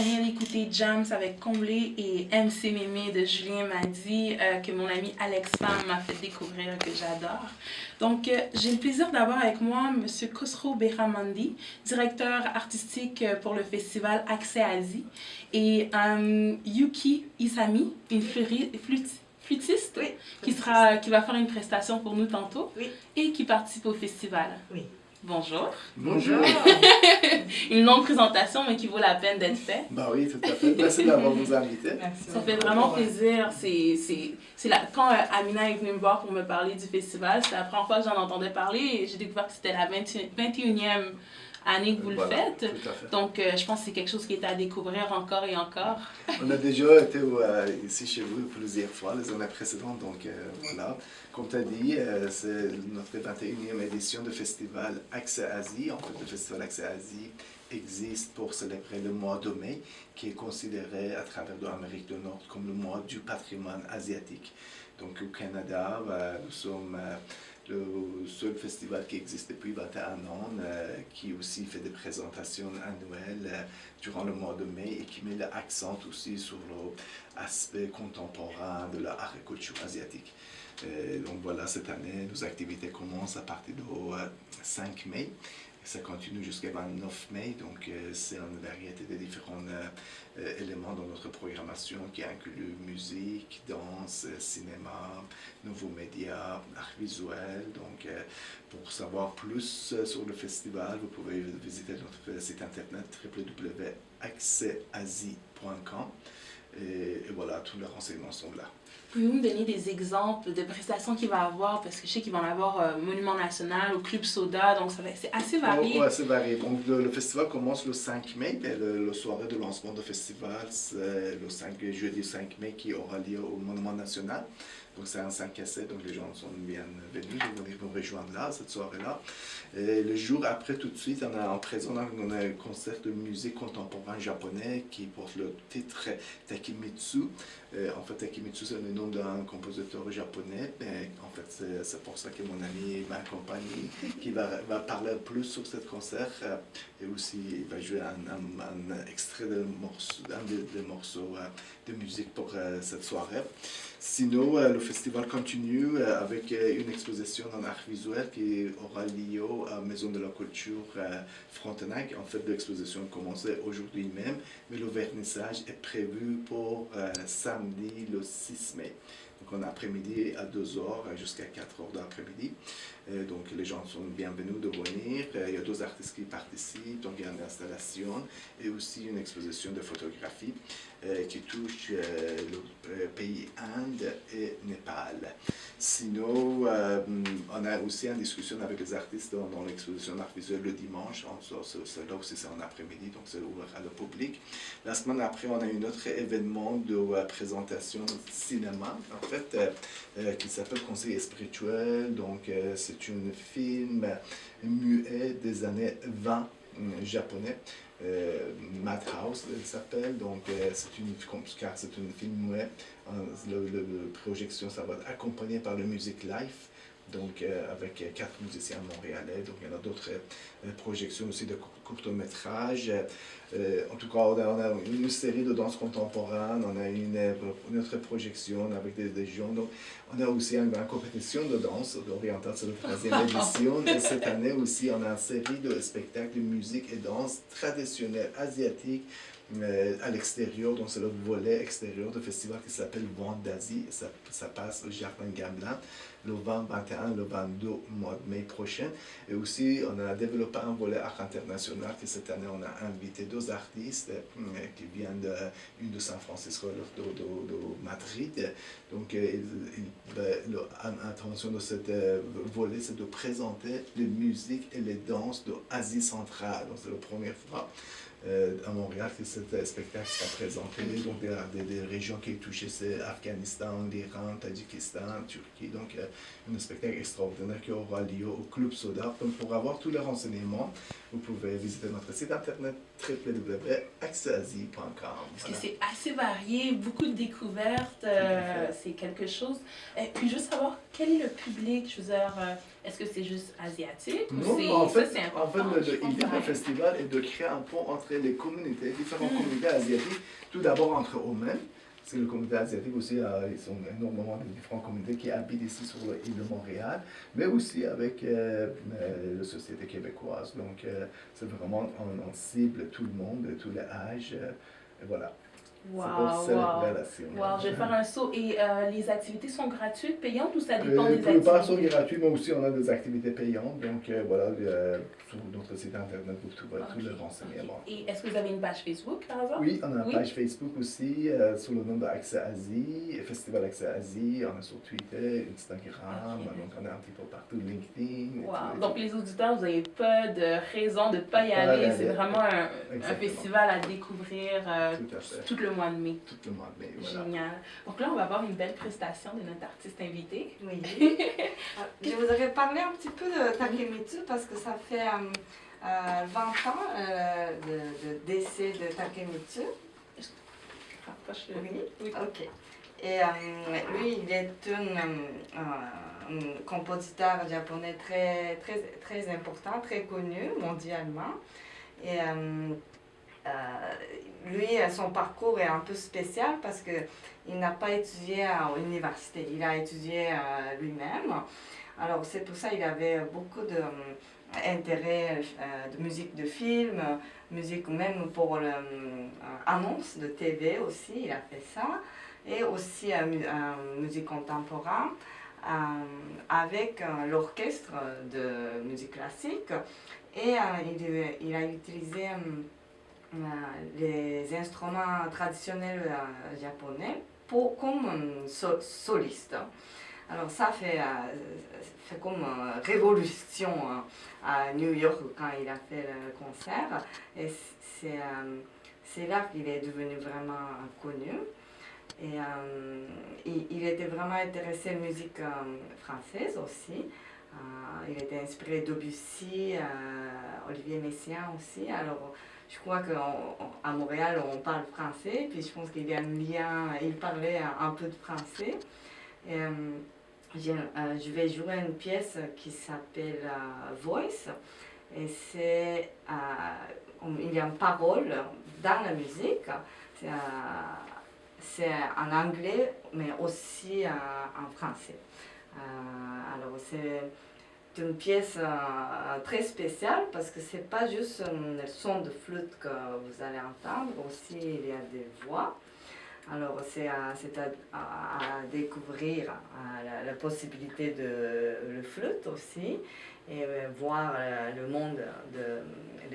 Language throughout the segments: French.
vient d'écouter Jams avec Comblé et MC Mémé de Julien Madi que mon ami Alex Pham m'a fait découvrir que j'adore. Donc, j'ai le plaisir d'avoir avec moi M. Khosrow Beramandi, directeur artistique pour le festival Accès Asie, et Yuki Isami, une flûtiste oui, qui va faire une prestation pour nous tantôt et qui participe au festival. Oui. Bonjour. Bonjour. Une longue présentation, mais qui vaut la peine d'être faite. Bah oui, tout à fait. Merci d'avoir vous invité. Merci. Ça fait vraiment plaisir. Quand Amina est venue me voir pour me parler du festival, c'est la première fois que j'en entendais parler et j'ai découvert que c'était la 21e année que vous le faites. Tout à fait. Donc, je pense que c'est quelque chose qui est à découvrir encore et encore. On a déjà été ici chez vous plusieurs fois les années précédentes, donc voilà. Comme tu as dit, c'est notre 21e édition du festival Accès Asie. En fait, le festival Accès Asie existe pour célébrer le mois de mai, qui est considéré à travers l'Amérique du Nord comme le mois du patrimoine asiatique. Donc au Canada, nous sommes le seul festival qui existe depuis 21 ans, qui aussi fait des présentations annuelles durant le mois de mai et qui met l'accent aussi sur l'aspect contemporain de l'art et culture asiatique. Donc voilà, cette année, nos activités commencent à partir du 5 mai. Et ça continue jusqu'au 29 mai, donc c'est une variété de différents éléments dans notre programmation qui inclut musique, danse, cinéma, nouveaux médias, art visuel. Donc pour savoir plus sur le festival, vous pouvez visiter notre site internet www.accessasie.com et voilà, tous les renseignements sont là. Pouvez-vous me donner des exemples de prestations qu'il va avoir? Parce que je sais qu'il va en avoir au Monument National, au Club Soda, donc c'est assez varié. Oui, c'est varié. Donc, le festival commence le 5 mai, et le soirée de lancement du festival, c'est le jeudi 5 mai qui aura lieu au Monument National. Donc c'est un 5 à 7, donc les gens sont bienvenus de venir nous rejoindre là, cette soirée-là. Et le jour après, tout de suite, on a un concert de musique contemporaine japonais qui porte le titre Takemitsu. En fait, Takemitsu, c'est le nom d'un compositeur japonais. Et en fait, c'est pour ça que mon ami m'a accompagné, qui va parler plus sur ce concert. Et aussi, il va jouer un extrait d'un des morceaux de musique pour cette soirée. Sinon, le festival continue avec une exposition en art visuel qui aura lieu à Maison de la Culture Frontenac. En fait, l'exposition a commencé aujourd'hui même, mais le vernissage est prévu pour samedi le 6 mai. Donc, en après-midi à 2h jusqu'à 4h d'après-midi. Donc, les gens sont bienvenus de venir. Il y a 2 artistes qui participent, donc il y a une installation et aussi une exposition de photographie qui touche le pays Inde et Népal. Sinon, on a aussi une discussion avec les artistes dans l'exposition art visuel le dimanche. Là aussi, c'est en après-midi, donc c'est ouvert à le public. La semaine après, on a un autre événement de présentation de cinéma, en fait, qui s'appelle Conseil spirituel. Donc, c'est un film muet des années 20 japonais. Madhouse, il s'appelle, donc c'est un film muet. La projection, ça va être accompagné par le Music Live, donc avec 4 musiciens montréalais. Donc il y en a d'autres projections aussi de courts-métrages. En tout cas, on a une série de danse contemporaine, on a une autre projection avec des gens. Donc, on a aussi une compétition de danse orientale, c'est la 3e édition. Et cette année aussi, on a une série de spectacles de musique et danse traditionnelle asiatique à l'extérieur. Donc, c'est le volet extérieur du festival qui s'appelle Vent d'Asie. Ça passe au Jardin Gamelin le 20, 21, le 22 mois de mai prochain. Et aussi, on a développé un volet art international que cette année, on a invité 2 artistes qui viennent une de San Francisco, l'autre de Madrid. Donc, l'intention de cette volet, c'est de présenter les musiques et les danses d'Asie centrale. Donc, c'est la première fois à Montréal que ce spectacle sera présenté. Donc, des régions qui sont touchées, c'est Afghanistan, l'Iran, Tadjikistan, Turquie. Donc, un spectacle extraordinaire qui aura lieu au Club Soda. Donc, pour avoir tous les renseignements, vous pouvez visiter notre site internet www.accessasie.com. Parce que c'est assez varié, beaucoup de découvertes, c'est quelque chose. Et puis, juste savoir, quel est le public? Je veux dire, est-ce que c'est juste asiatique? Non, ou en fait, c'est important? l'idée du festival est de créer un pont entre rencontrer les communautés, différentes communautés asiatiques, tout d'abord entre eux-mêmes. Parce que le communauté asiatique aussi, ils ont énormément de différentes communautés qui habitent ici sur l'île de Montréal, mais aussi avec la société québécoise. Donc, c'est vraiment, on cible tout le monde, tous les âges. Et voilà. Wow, c'est pour célébrer la science. wow, je vais faire un saut. Et les activités sont gratuites, payantes ou ça dépend des La plupart sont activités? gratuits, mais aussi on a des activités payantes. Donc voilà, sur notre site internet, vous trouverez tous les renseignements. Et est-ce que vous avez une page Facebook par hasard? Oui, on a une page Facebook aussi, sous le nom de Accès Asie, Festival Accès Asie. On est sur Twitter, Instagram, donc on est un petit peu partout, LinkedIn. Wow. Donc les auditeurs, vous n'avez pas de raison de ne pas y aller. C'est vraiment un festival à découvrir tout le mois de mai. Tout le mois de mai, voilà. Génial. Donc là, on va avoir une belle prestation de notre artiste invité. Oui. Je voudrais parler un petit peu de Takemitsu parce que ça fait 20 ans de décès de Takemitsu. Oui. Ok. Et lui, il est un compositeur japonais très important, très connu mondialement. Et lui, son parcours est un peu spécial parce qu'il n'a pas étudié à l'université, il a étudié lui-même. Alors c'est pour ça qu'il avait beaucoup d'intérêt de musique de film, musique même pour l'annonce de TV aussi, il a fait ça. Et aussi musique contemporaine avec l'orchestre de musique classique. Et il a utilisé les instruments traditionnels japonais comme soliste. Alors ça fait comme révolution à New York quand il a fait le concert. Et c'est là qu'il est devenu vraiment connu. Et il était vraiment intéressé à la musique française aussi. Il était inspiré de Debussy, Olivier Messiaen aussi. Alors, je crois qu'à Montréal, on parle français, puis je pense qu'il y a un lien, il parlait un peu de français. Et, je vais jouer une pièce qui s'appelle Voice, et il y a une parole dans la musique, c'est en anglais, mais aussi en français. Alors, c'est une pièce très spéciale parce que c'est pas juste le son de flûte que vous allez entendre, aussi il y a des voix. Alors c'est à découvrir la possibilité de la flûte aussi et voir le monde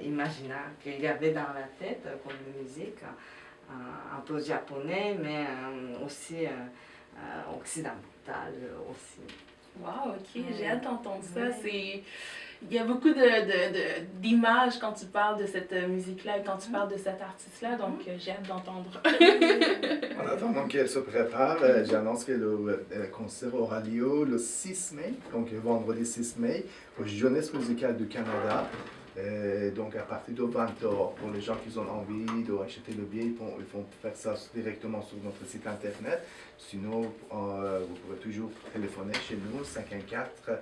imaginaire qu'il y avait dans la tête comme la musique, un peu japonais mais aussi occidental aussi. Wow, ok, j'ai hâte d'entendre ça. Il y a beaucoup d'images quand tu parles de cette musique-là et quand tu parles de cet artiste-là, donc j'ai hâte d'entendre. En attendant qu'elle se prépare, j'annonce que le concert aura lieu le 6 mai, donc vendredi 6 mai, au Jeunesse musicale du Canada. Donc à partir de 20h, pour les gens qui ont envie d'acheter le billet, ils vont faire ça directement sur notre site internet. Sinon, vous pouvez toujours téléphoner chez nous, 514-885-5075.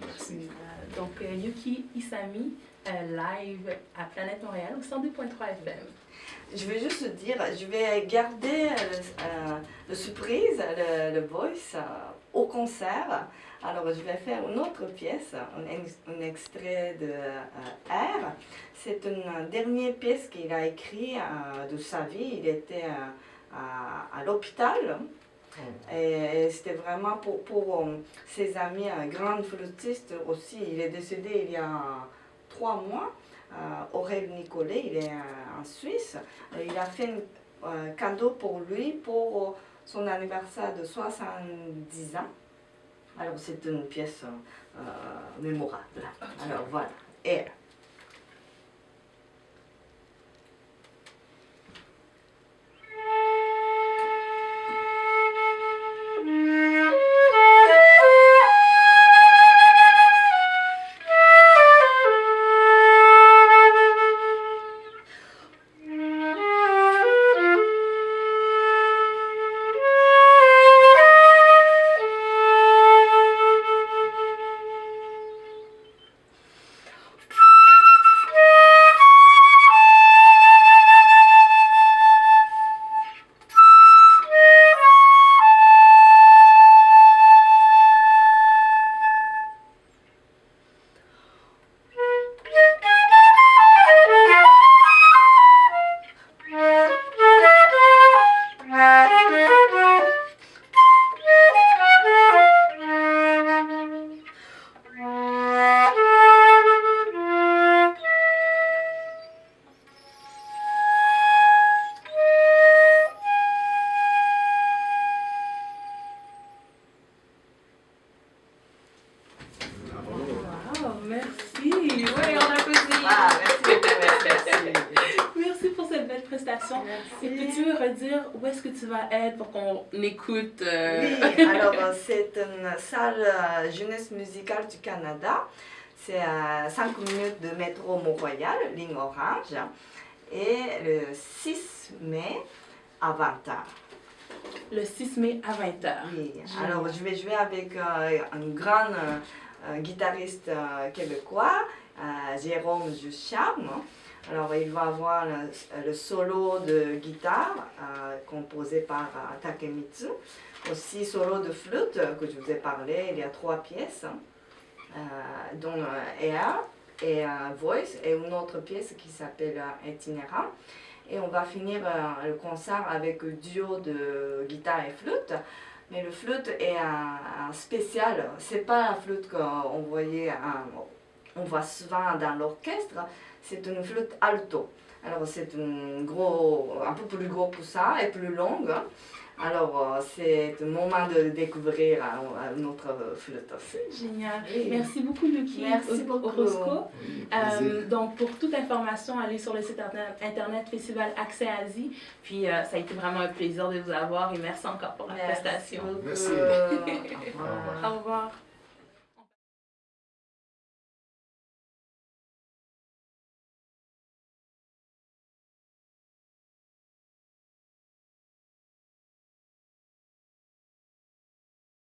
Merci. Donc Yuki Isami, live à Planète Montréal au 102.3 FM. Je vais juste dire, je vais garder la surprise, le voice, au concert. Alors, je vais faire une autre pièce, un extrait de R. C'est une dernière pièce qu'il a écrite de sa vie. Il était à l'hôpital. Et c'était vraiment pour ses amis, un grand flûtiste aussi. Il est décédé il y a 3 mois. Aurel Nicolet, il est en Suisse. Il a fait un cadeau pour lui pour son anniversaire de 70 ans. Alors c'est une pièce mémorable. Okay. Alors voilà. Et prestation. Et Merci. peux-tu me redire où est-ce que tu vas être pour qu'on écoute Oui, alors c'est une salle jeunesse musicale du Canada. C'est à 5 minutes de métro Mont-Royal, ligne orange. Et le 6 mai à 20h. le 6 mai à 20h? Oui, Génial. alors je vais jouer avec un grand guitariste québécois, Jérôme Jucham. Alors il va avoir le solo de guitare composé par Takemitsu. Aussi solo de flûte que je vous ai parlé, il y a 3 pièces, dont Air et Voice et une autre pièce qui s'appelle Itinérant. Et on va finir le concert avec un duo de guitare et flûte. Mais le flûte est un spécial. C'est pas la flûte qu'on on voit souvent dans l'orchestre. C'est une flûte alto. Alors c'est un peu plus gros que ça et plus longue. Alors c'est un moment de découvrir notre flûte aussi. Génial. Oui. Merci beaucoup, Lucky Merci beaucoup. Orozco. Oui, plaisir. Donc, pour toute information, allez sur le site internet Festival Accès Asie. Puis, ça a été vraiment un plaisir de vous avoir et merci encore pour la prestation. Beaucoup. Merci. Au revoir. Au revoir.